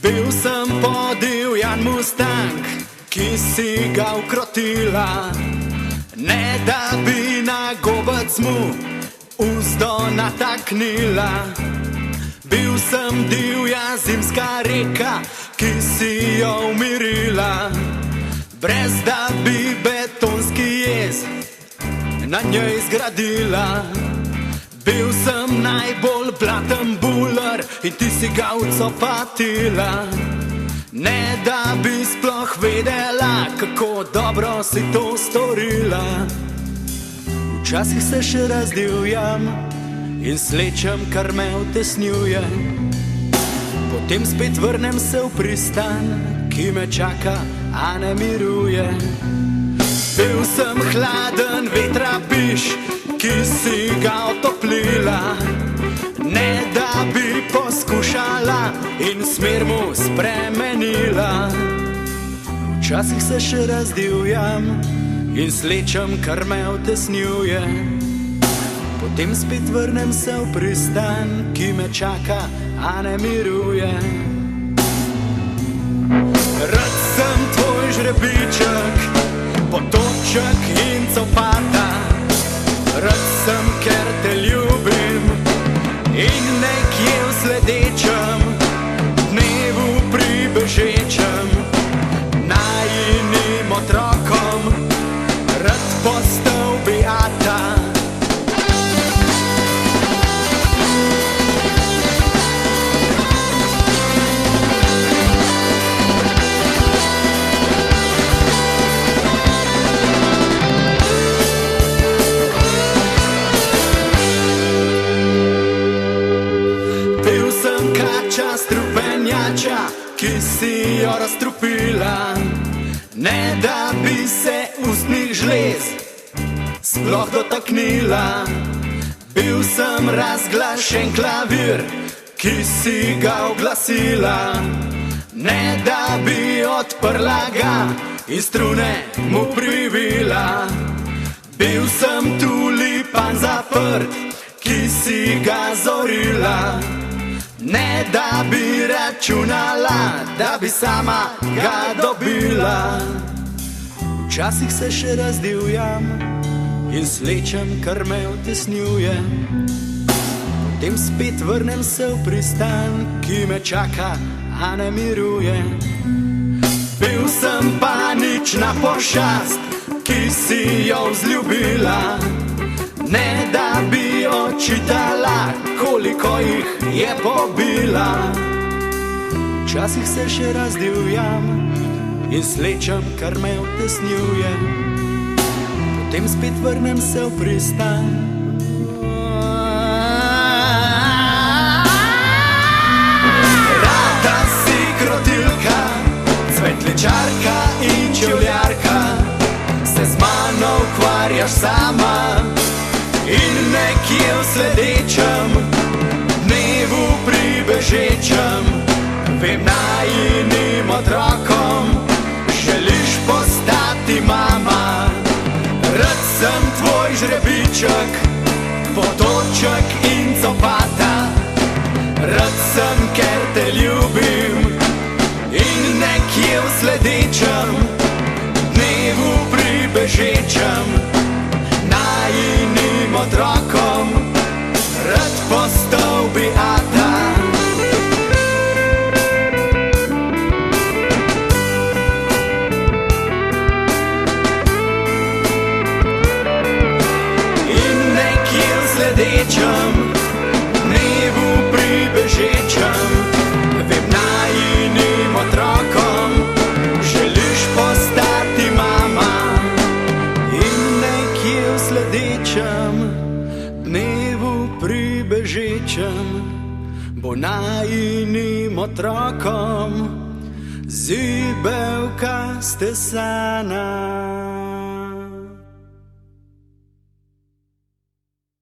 Bil sem podivjan Mustang, ki si ga ukrotila, ne da bi na gobec mu uzdo nataknila. Bil sem divja zimska reka, ki si jo umirila, brez da bi betonski jez na njej zgradila. Bil sem najbolj blaten buler in ti si ga ucopatila, ne da bi sploh vedela, kako dobro si to storila. Včasih se še razdivjam in slečem, kar me utesnjuje, potem spet vrnem se v pristan, ki me čaka, a ne miruje. Bil sem hladen vetra piš, ki si ga otoplila, ne da bi poskušala in smer mu spremenila. Včasih se še razdivjam in slečem, kar me utesnjuje, potem spet vrnem se v pristan, ki me čaka, a ne miruje. Rad sem tvoj žrebiček, potoček in copata, rad sem, ker te ljubim in nekje v sledečem dnevu pribežečem najinim otrokom rad postal beata. Strupenjača, ki si jo razstrupila, ne da bi se ustnih žlez sploh dotaknila. Bil sem razglašen klavir, ki si ga oglasila, ne da bi odprla ga in strune mu privila. Bil sem tulipan zaprt, ki si ga zorila, ne da bi računala, da bi sama ga dobila. Včasih se še razdivjam in slečem, kar me utesnjuje, potem spet vrnem se v pristan, ki me čaka, a ne miruje. Bil sem panična pošast, ki si jo vzljubila, ne da bi očitala, koliko jih je pobila. Včasih se še razdivjam in slečem, kar me utesnjuje, potem spet vrnem se v pristan. Rada si krotilka, cvetličarka in čevljarka, se z mano ukvarjaš sama in nekje v sledečem dnevu pribežečem vem najinim otrokom želiš postati mama. Rad sem tvoj žrebiček, potoček in copata, rad sem, ker te ljubim in nekje v sledečem dnevu pribežečem najinim otrokom rad postal beata. In nekje v sledečem dnevu pribežečem vem najinim otrokom želiš postati mama. V sledečem dnevu pribežečem bo najinim otrokom zibelka stesana.